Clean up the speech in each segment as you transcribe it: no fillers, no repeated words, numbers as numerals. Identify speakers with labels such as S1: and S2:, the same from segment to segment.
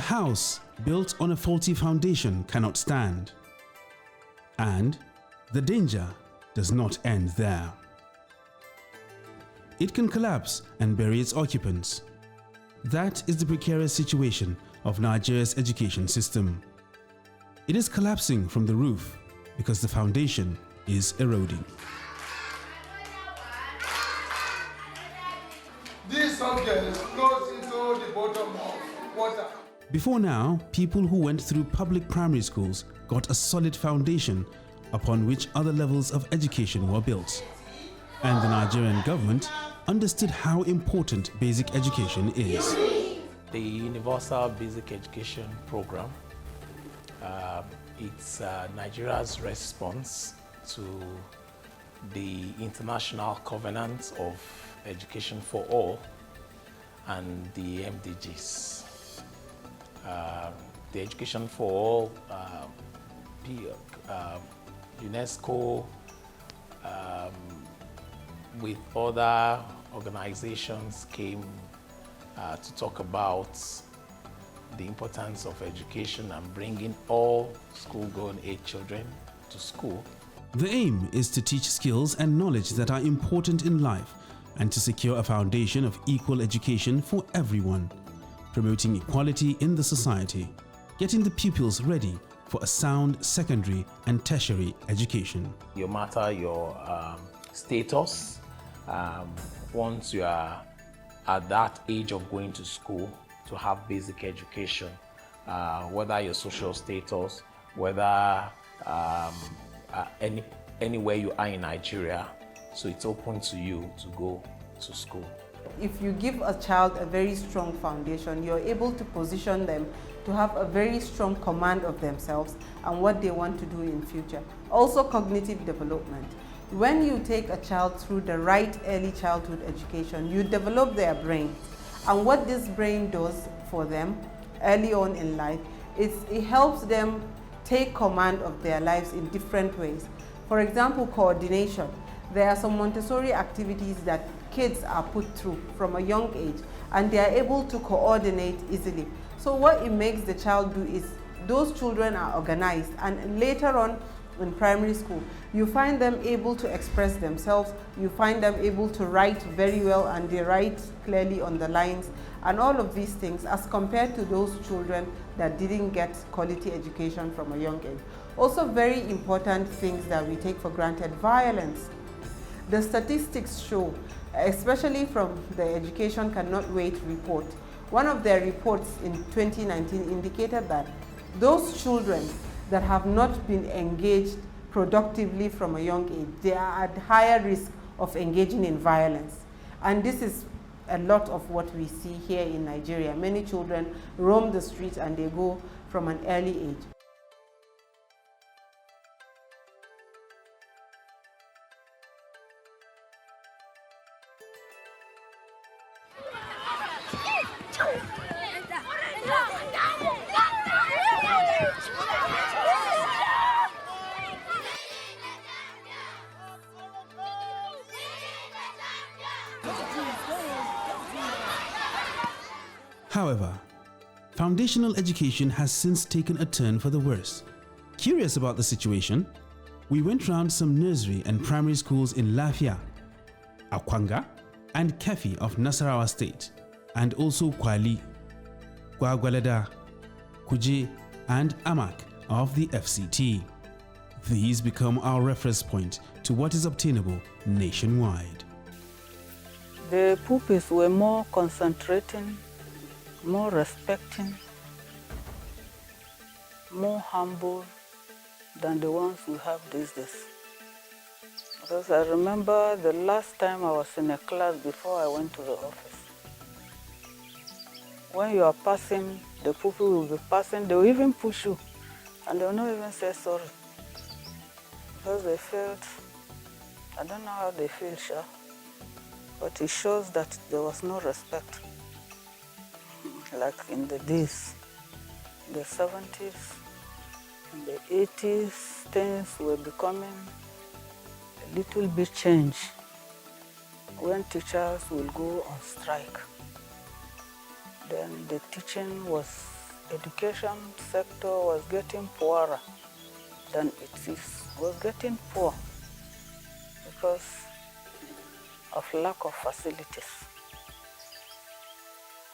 S1: house built on a faulty foundation cannot stand. And the danger does not end there. It can collapse and bury its occupants. That is the precarious situation of Nigeria's education system. It is collapsing from the roof because the foundation is eroding.
S2: This subject goes into the bottom of water.
S1: Before now, people who went through public primary schools got a solid foundation upon which other levels of education were built. And the Nigerian government understood how important basic education is.
S3: The Universal Basic Education Program, it's Nigeria's response to the International Covenant of Education for All and the MDGs. The Education for All, UNESCO, with other organizations came to talk about the importance of education and bringing all school-going age children to school.
S1: The aim is to teach skills and knowledge that are important in life and to secure a foundation of equal education for everyone, promoting equality in the society, getting the pupils ready for a sound secondary and tertiary education.
S3: No matter your status, once you are at that age of going to school, to have basic education, whether your social status, whether anywhere you are in Nigeria, so it's open to you to go to school.
S4: If you give a child a very strong foundation, you're able to position them to have a very strong command of themselves and what they want to do in future. Also cognitive development. When you take a child through the right early childhood education, you develop their brain. And what this brain does for them early on in life is it helps them take command of their lives in different ways. For example, coordination. There are some Montessori activities that kids are put through from a young age and they are able to coordinate easily. So what it makes the child do is those children are organized, and later on in primary school, you find them able to express themselves, you find them able to write very well and they write clearly on the lines and all of these things as compared to those children that didn't get quality education from a young age. Also very important things that we take for granted, violence. The statistics show, especially from the Education Cannot Wait report, one of their reports in 2019 indicated that those children that have not been engaged productively from a young age, they are at higher risk of engaging in violence. And this is a lot of what we see here in Nigeria. Many children roam the streets and they go from an early age.
S1: However, foundational education has since taken a turn for the worse. Curious about the situation, we went round some nursery and primary schools in Lafia, Akwanga, and Kefi of Nasarawa State, and also Kwali, Gwagwalada, Kuje, and Amak of the FCT. These become our reference point to what is obtainable nationwide.
S5: The pupils were more concentrating, more respecting, more humble than the ones we have these days. Because I remember the last time I was in a class before I went to the office. When you are passing, the pupil will be passing, they will even push you and they will not even say sorry. Because they felt, I don't know how they feel, sure, but it shows that there was no respect. Like in the days, the 70s, in the 80s, things were becoming a little bit changed when teachers will go on strike. Then the teaching was education sector was getting poorer than it is. Was getting poor because of lack of facilities.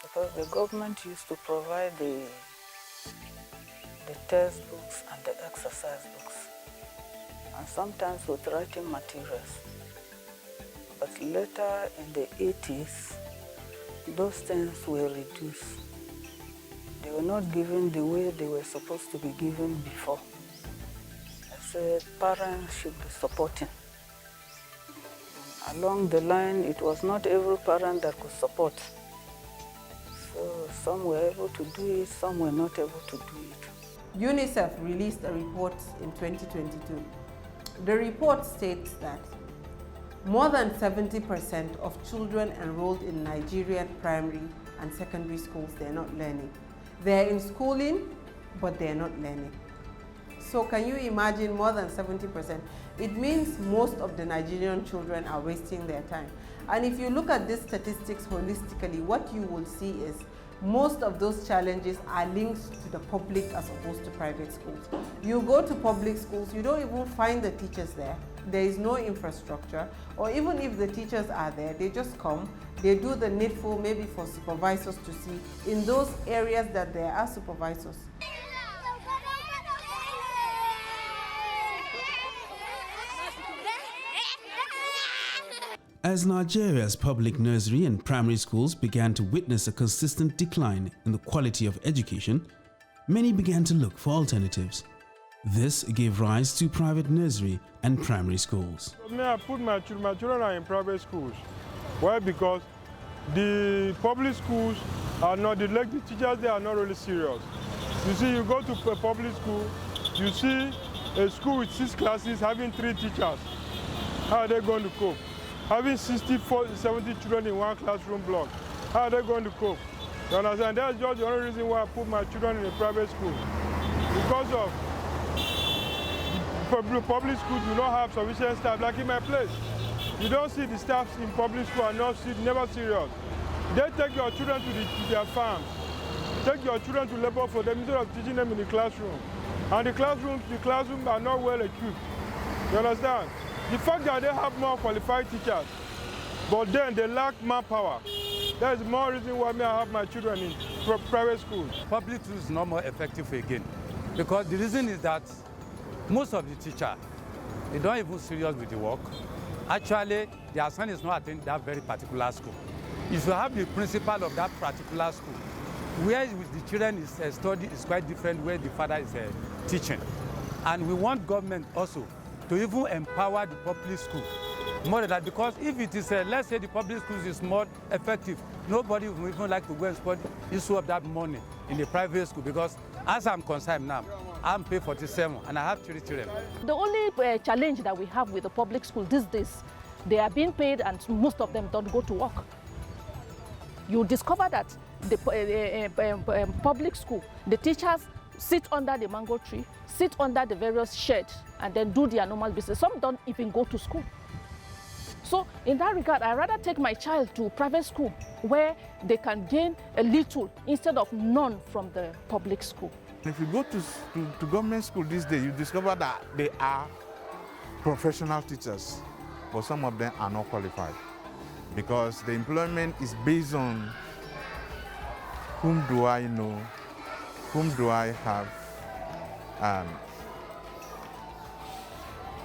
S5: Because the government used to provide the textbooks and the exercise books, and sometimes with writing materials. But later in the 80s, those things were reduced. They were not given the way they were supposed to be given before. I said parents should be supporting. Along the line, it was not every parent that could support. So some were able to do it, some were not able to do it.
S4: UNICEF released a report in 2022. The report states that more than 70% of children enrolled in Nigerian primary and secondary schools, they're not learning. They're in schooling, but they're not learning. So can you imagine more than 70%? It means most of the Nigerian children are wasting their time. And if you look at these statistics holistically, what you will see is most of those challenges are linked to the public as opposed to private schools. You go to public schools, you don't even find the teachers there. There is no infrastructure, or even if the teachers are there, they just come, they do the needful maybe for supervisors to see in those areas that there are supervisors.
S1: As Nigeria's public nursery and primary schools began to witness a consistent decline in the quality of education, many began to look for alternatives. This gave rise to private nursery and primary schools.
S2: I put my children are in private schools. Why? Because the public schools are not, the teachers there are not really serious. You see, you go to a public school, you see a school with 6 classes having 3 teachers. How are they going to cope? Having 60, 70 children in one classroom block, how are they going to cope? You understand? That's just the only reason why I put my children in a private school. Because of public schools do not have sufficient staff, like in my place. You don't see the staff in public school are never serious. They take your children to their farms, take your children to labor for them instead of teaching them in the classroom. And the classrooms are not well equipped. You understand? The fact that they have more qualified teachers, but then they lack manpower. That is more reason why I have my children in private schools.
S6: Public school is not more effective again, because the reason is that most of the teachers, they don't even serious with the work. Actually, their son is not attending that very particular school. If you have the principal of that particular school, where the children is studying is quite different where the father is teaching. And we want government also to even empower the public school more than that, because if it is, let's say the public schools is more effective, nobody would even like to go and spend issue of that money in the private school, because as I'm concerned now, I'm paid 47 and I have 3 children.
S7: The only challenge that we have with the public school these days, they are being paid and most of them don't go to work. You discover that the public school, the teachers sit under the mango tree, sit under the various sheds, and then do their normal business. Some don't even go to school. So in that regard, I'd rather take my child to private school where they can gain a little instead of none from the public school.
S8: If you go to government school these days, you discover that they are professional teachers, but some of them are not qualified because the employment is based on whom do I know, whom do I have.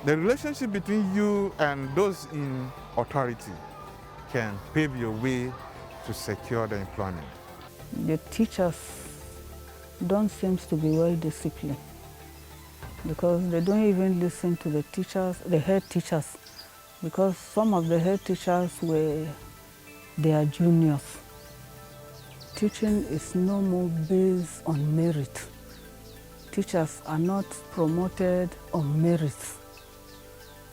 S8: The relationship between you and those in authority can pave your way to secure the employment.
S5: The teachers don't seem to be well disciplined because they don't even listen to the teachers, the head teachers, because some of the head teachers they are juniors. Teaching is no more based on merit. Teachers are not promoted on merit.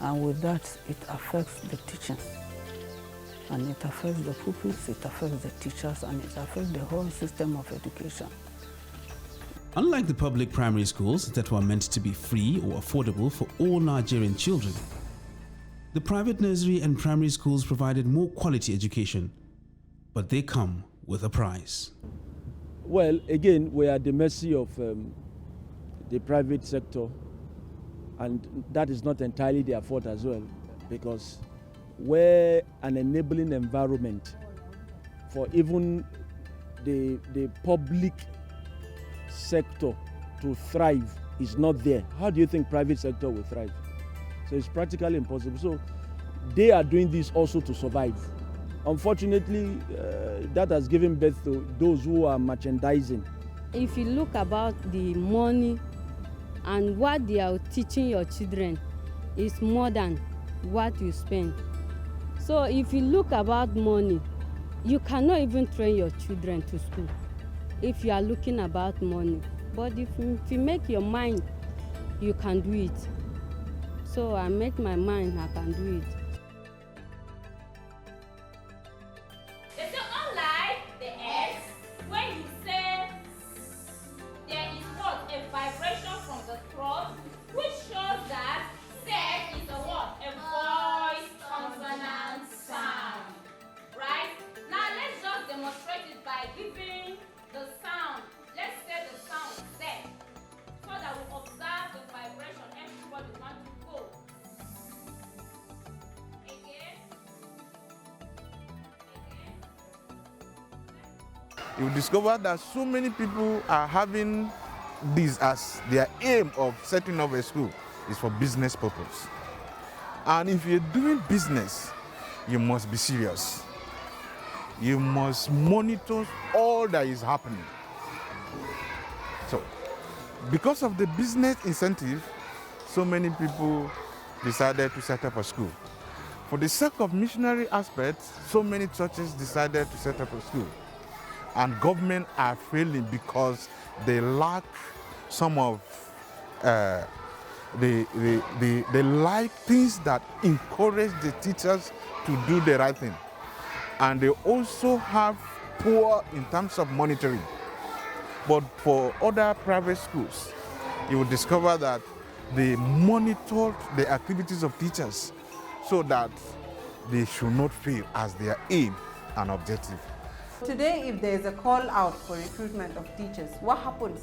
S5: And with that, it affects the teaching. And it affects the pupils, it affects the teachers, and it affects the whole system of education.
S1: Unlike the public primary schools that were meant to be free or affordable for all Nigerian children, the private nursery and primary schools provided more quality education, but they come with a price.
S9: Well, again, we are at the mercy of the private sector, and that is not entirely their fault as well, because where an enabling environment for even the public sector to thrive is not there, how do you think private sector will thrive? So it's practically impossible. So they are doing this also to survive. Unfortunately, that has given birth to those who are merchandising.
S10: If you look about the money and what they are teaching your children is more than what you spend. So if you look about money, you cannot even train your children to school if you are looking about money. But if you make your mind, you can do it. So I make my mind, I can do it.
S11: They say unlike the S, when you say there is what? A vibration from the throat, which shows that Z is a what? A voice consonant sound. Right? Now let's just demonstrate it by giving the sound. Let's say the sound Z, so that we observe the vibration. Everybody wants to go. Again.
S8: You discover that so many people are having this as their aim of setting up a school is for business purpose. And if you're doing business, you must be serious. You must monitor all that is happening. So, because of the business incentive, so many people decided to set up a school. For the sake of missionary aspects, so many churches decided to set up a school. And government are failing because they lack some of they like things that encourage the teachers to do the right thing. And they also have poor in terms of monitoring. But for other private schools, you will discover that they monitor the activities of teachers so that they should not fail as their aim and objective.
S4: Today, if there is a call out for recruitment of teachers, what happens?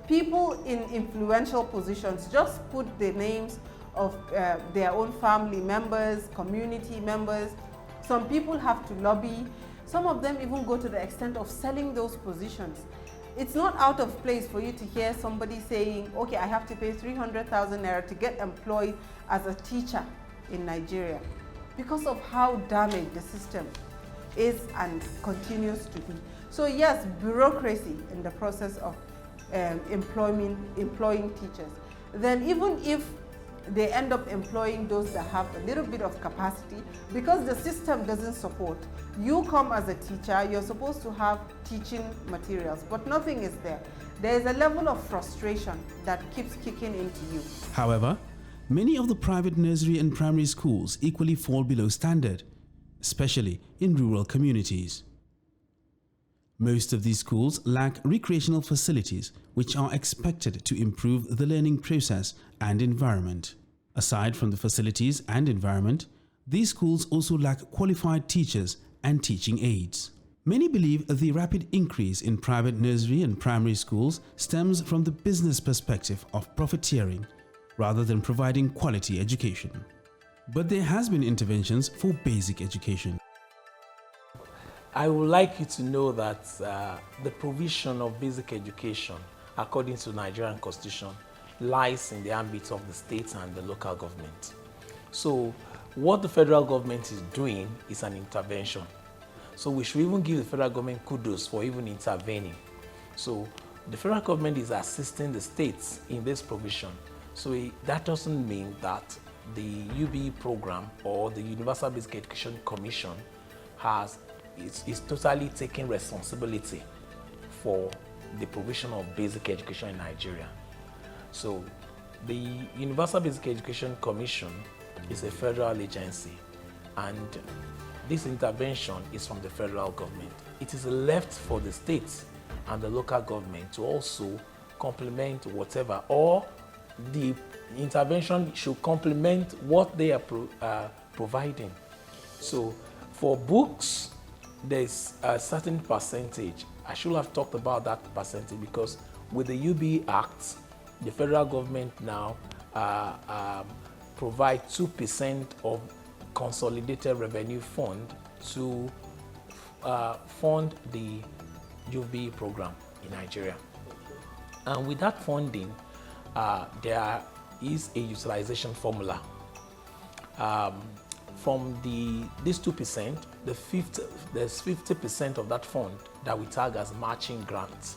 S4: People in influential positions just put the names of their own family members, community members. Some people have to lobby. Some of them even go to the extent of selling those positions. It's not out of place for you to hear somebody saying, okay, I have to pay 300,000 naira to get employed as a teacher in Nigeria, because of how damaged the system is and continues to be. So yes, bureaucracy in the process of employing teachers. Then even if they end up employing those that have a little bit of capacity, because the system doesn't support, you come as a teacher, you're supposed to have teaching materials, but nothing is there. There is a level of frustration that keeps kicking into you.
S1: However, many of the private nursery and primary schools equally fall below standard, especially in rural communities. Most of these schools lack recreational facilities which are expected to improve the learning process and environment. Aside from the facilities and environment, these schools also lack qualified teachers and teaching aids. Many believe the rapid increase in private nursery and primary schools stems from the business perspective of profiteering rather than providing quality education. But there has been interventions for basic education.
S3: I would like you to know that the provision of basic education, according to the Nigerian Constitution, lies in the ambit of the state and the local government. So what the federal government is doing is an intervention. So we should even give the federal government kudos for even intervening. So the federal government is assisting the states in this provision. So that doesn't mean that the UBE program or the Universal Basic Education Commission is totally taking responsibility for the provision of basic education in Nigeria. So the Universal Basic Education Commission is a federal agency, and this intervention is from the federal government. It is left for the states and the local government to also complement whatever, or the intervention should complement what they are providing. So for books, there's a certain percentage I should have talked about that percentage because with the UB Act, the federal government now provide 2% of consolidated revenue fund to fund the UB program in Nigeria. And with that funding, there is a utilization formula. From this 2%, there's 50% of that fund that we tag as matching grants.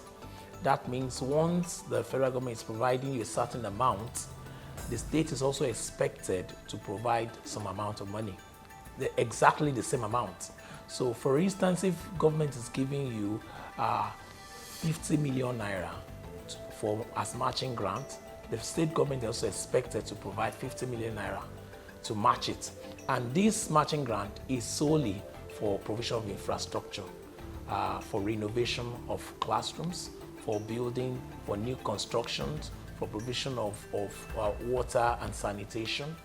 S3: That means once the federal government is providing you a certain amount, the state is also expected to provide some amount of money, exactly the same amount. So for instance, if government is giving you 50 million naira as matching grant, the state government is also expected to provide 50 million naira to match it. And this matching grant is solely for provision of infrastructure, for renovation of classrooms, for building, for new constructions, for provision of water and sanitation,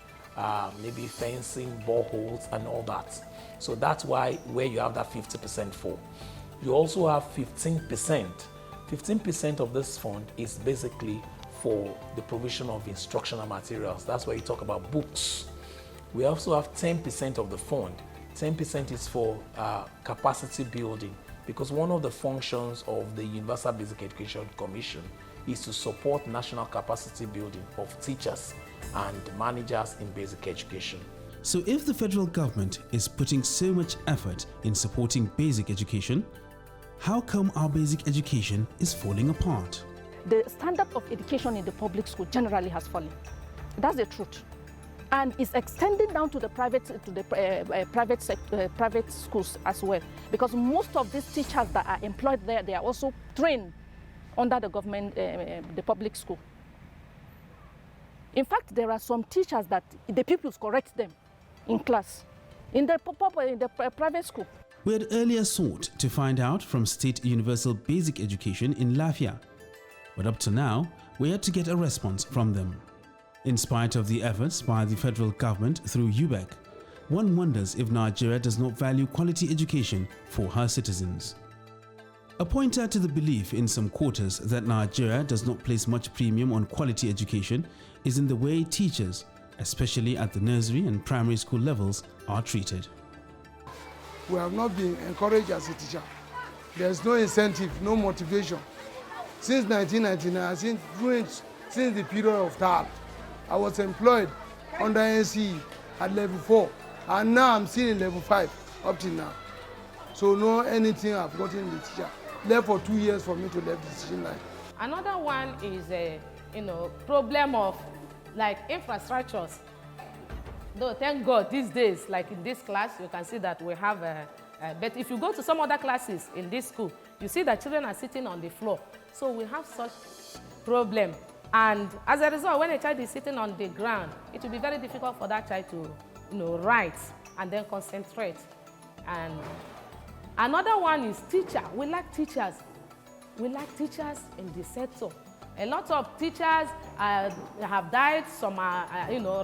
S3: maybe fencing, boreholes, and all that. So that's why where you have that 50% for. You also have 15%. 15% of this fund is basically for the provision of instructional materials. That's why you talk about books. We also have 10% of the fund. 10% is for capacity building, because one of the functions of the Universal Basic Education Commission is to support national capacity building of teachers and managers in basic education.
S1: So if the federal government is putting so much effort in supporting basic education, how come our basic education is falling apart?
S7: The standard of education in the public school generally has fallen. That's the truth. And it's extending down to the private schools as well, because most of these teachers that are employed there, they are also trained under the government, the public school. In fact, there are some teachers that the pupils correct them in class in the private school.
S1: We had earlier sought to find out from State Universal Basic Education in Lafia, but up to now, we had to get a response from them. In spite of the efforts by the federal government through UBEC, one wonders if Nigeria does not value quality education for her citizens. A pointer to the belief in some quarters that Nigeria does not place much premium on quality education is in the way teachers, especially at the nursery and primary school levels, are treated.
S12: We have not been encouraged as a teacher. There's no incentive, no motivation. Since 1999, since the period of TAL, I was employed under NCE at level 4, and now I'm still in level 5 up till now. So no anything I've gotten in the teacher. Left for 2 years for me to leave the teaching line.
S13: Another one is a problem of like infrastructures. Though thank God these days, like in this class, you can see that we have but if you go to some other classes in this school, you see that children are sitting on the floor. So we have such problem. And as a result, when a child is sitting on the ground, it will be very difficult for that child to write and then concentrate. And another one is teacher. We lack teachers. We lack teachers in the sector. A lot of teachers have died, some are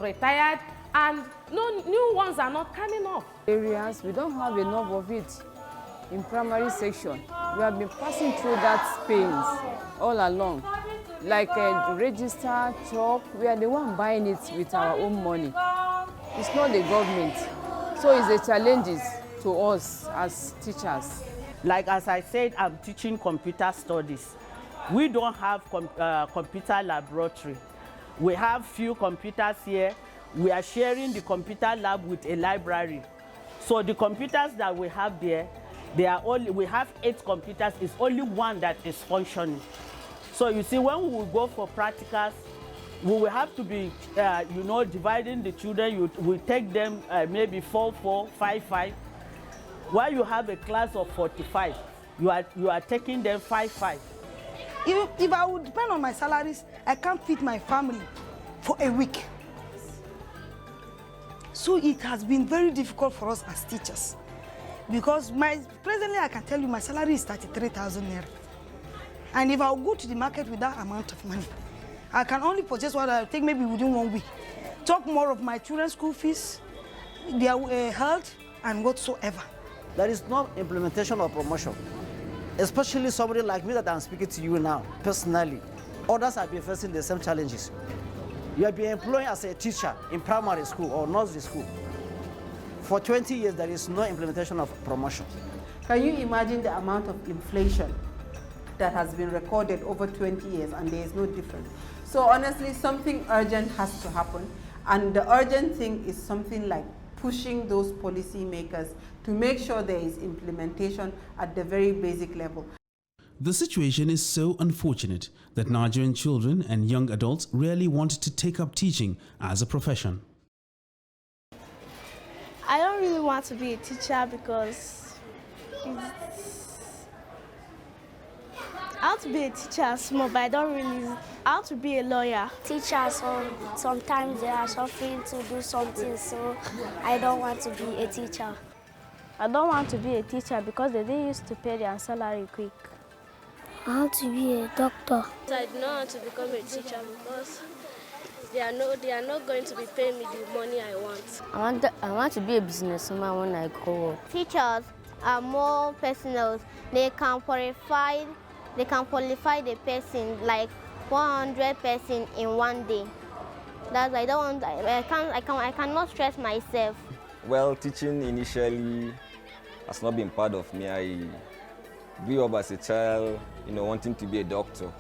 S13: retired, and no new ones are not coming up.
S5: Areas, we don't have enough of it in primary section. We have been passing through that pains all along. Like register, chalk, we are the one buying it with our own money. It's not the government. So it's a challenge to us as teachers.
S14: Like as I said, I'm teaching computer studies. We don't have computer laboratory. We have few computers here. We are sharing the computer lab with a library. So the computers that we have there, we have 8 computers, it's only one that is functioning. So you see, when we go for practicals, we will have to be, dividing the children. We take them maybe 4-4, 5-5. While you have a class of 45, you are taking them 5-5.
S15: If I would depend on my salaries, I can't feed my family for a week. So it has been very difficult for us as teachers, because presently I can tell you my salary is 33,000 naira. And if I go to the market with that amount of money, I can only purchase what I take maybe within 1 week. Talk more of my children's school fees, their health, and whatsoever.
S16: There is no implementation of promotion. especially somebody like me that I'm speaking to you now, personally. Others have been facing the same challenges. You have been employed as a teacher in primary school or nursery school. For 20 years, there is no implementation of promotion.
S4: Can you imagine the amount of inflation that has been recorded over 20 years and there is no difference? So honestly, something urgent has to happen. And the urgent thing is something like pushing those policy makers to make sure there is implementation at the very basic level.
S1: The situation is so unfortunate that Nigerian children and young adults rarely want to take up teaching as a profession.
S17: I don't really want to be a teacher because I want to be a teacher small, but I don't really. I want to be a lawyer.
S18: Teachers, sometimes they are suffering to do something, so I don't want to be a teacher.
S17: I don't want to be a teacher because they didn't used to pay their salary quick.
S18: I want to be a doctor.
S17: I do not want to become a teacher because they are not going to be paying me the money I want.
S19: I want to be a businesswoman when I grow up.
S20: Teachers are more personal. They can qualify the person like 100 person in one day. That's why I cannot stress myself.
S21: Well, teaching initially has not been part of me. I grew up as a child, wanting to be a doctor.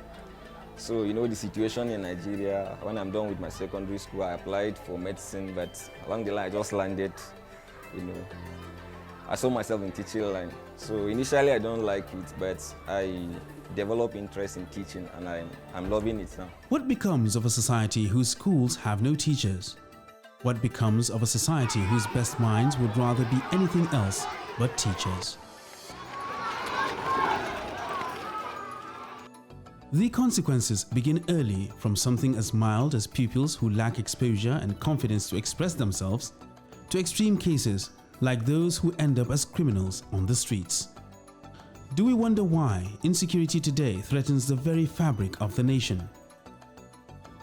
S21: So, the situation in Nigeria, when I'm done with my secondary school, I applied for medicine, but along the line, I just landed, I saw myself in teaching line. So initially, I don't like it, but I developed interest in teaching, and I'm loving it now.
S1: What becomes of a society whose schools have no teachers? What becomes of a society whose best minds would rather be anything else but teachers? The consequences begin early, from something as mild as pupils who lack exposure and confidence to express themselves, to extreme cases like those who end up as criminals on the streets. Do we wonder why insecurity today threatens the very fabric of the nation?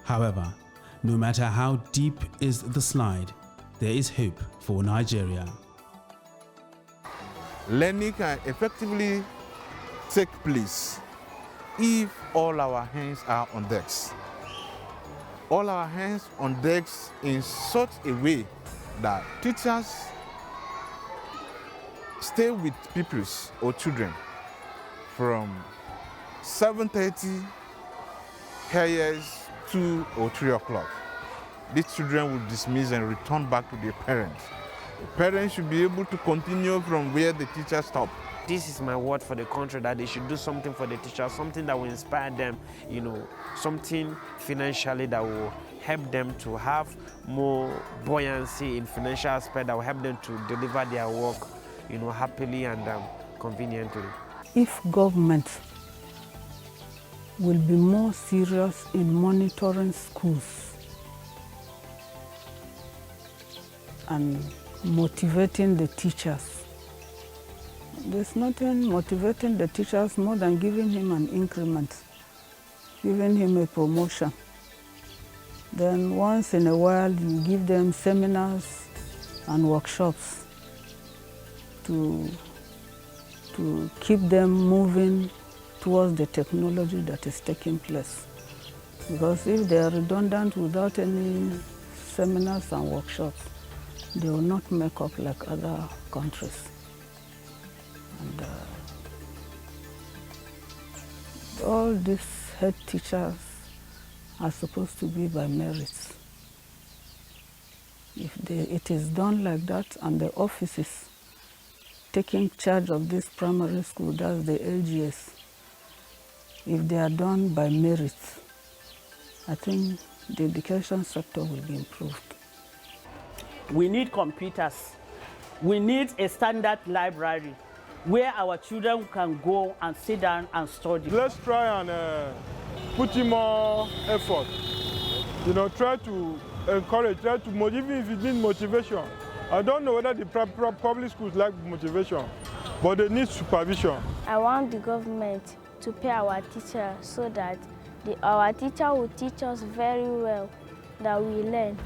S1: However, no matter how deep is the slide, there is hope for Nigeria.
S8: Learning can effectively take place if all our hands are on decks. All our hands on decks in such a way that teachers stay with pupils or children from 7:30 years 2 or 3 o'clock. These children will dismiss and return back to their parents. The parents should be able to continue from where the teacher stopped.
S22: This is my word for the country, that they should do something for the teachers, something that will inspire them, something financially that will help them to have more buoyancy in financial aspect, that will help them to deliver their work, happily and conveniently.
S5: If government will be more serious in monitoring schools and motivating the teachers, there's nothing motivating the teachers more than giving him an increment, giving him a promotion. Then once in a while you give them seminars and workshops to keep them moving towards the technology that is taking place. Because if they are redundant without any seminars and workshops, they will not make up like other countries. And all these head teachers are supposed to be by merits. If it is done like that, and the offices taking charge of this primary school, that's the LGS, if they are done by merit, I think the education sector will be improved.
S14: We need computers. We need a standard library where our children can go and sit down and study.
S2: Let's try and put in more effort. Try to encourage, try to motivate, even if you need motivation. I don't know whether the public schools like motivation, but they need supervision.
S17: I want the government to pay our teachers so that our teacher will teach us very well, that we learn.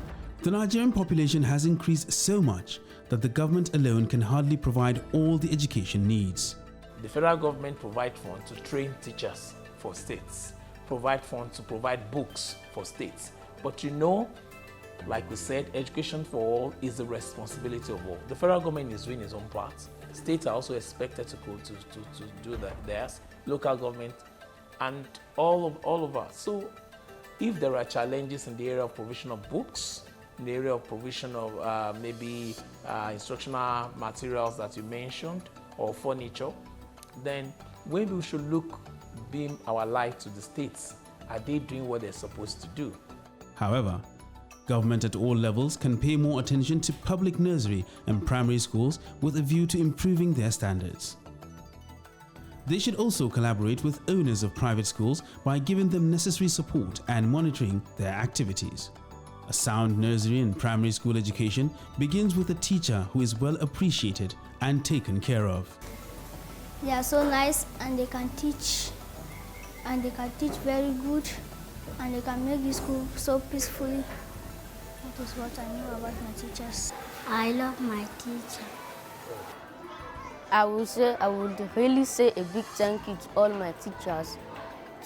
S1: The Nigerian population has increased so much that the government alone can hardly provide all the education needs.
S3: The federal government provides funds to train teachers for states, provide funds to provide books for states. But you know, like we said, education for all is the responsibility of all. The federal government is doing its own part. States are also expected to do theirs, local government, and all of us. So if there are challenges in the area of provision of books, in the area of provision of maybe instructional materials that you mentioned, or furniture, then maybe we should beam our light to the states. Are they doing what they're supposed to do?
S1: However, government at all levels can pay more attention to public nursery and primary schools with a view to improving their standards. They should also collaborate with owners of private schools by giving them necessary support and monitoring their activities. A sound nursery and primary school education begins with a teacher who is well appreciated and taken care of.
S18: They are so nice and they can teach very good, and they can make the school so peacefully. That is what I know about my teachers. I love my teacher.
S19: I would really say a big thank you to all my teachers,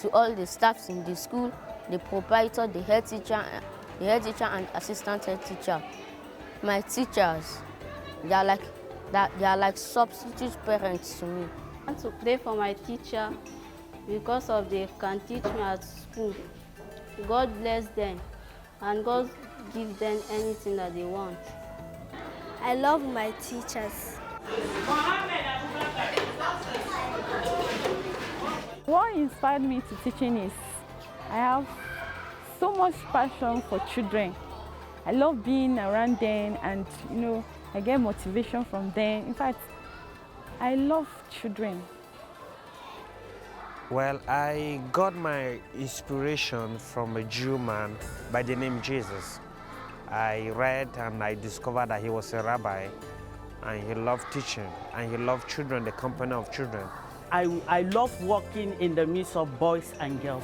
S19: to all the staffs in the school, the proprietor, the head teacher and assistant head teacher. My teachers, they are like substitute parents to me.
S10: I want to pray for my teacher because of they can teach me at school. God bless them and God give them anything that they want.
S18: I love my teachers.
S6: What inspired me to teaching is I have so much passion for children. I love being around them, and I get motivation from them. In fact, I love children.
S22: Well, I got my inspiration from a Jew man by the name Jesus. I read and I discovered that he was a rabbi, and he loved teaching, and he loved children, the company of children.
S14: I love working in the midst of boys and girls.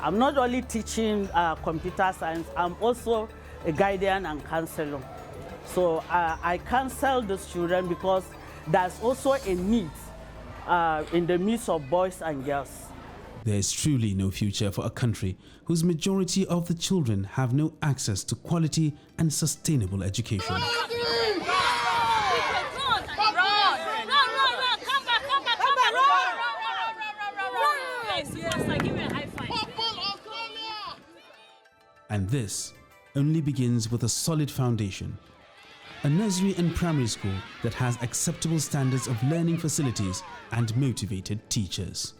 S14: I'm not only teaching computer science, I'm also a guardian and counselor. So I counsel those children because there's also a need in the midst of boys and girls.
S1: There is truly no future for a country whose majority of the children have no access to quality and sustainable education. And this only begins with a solid foundation. A nursery and primary school that has acceptable standards of learning facilities and motivated teachers.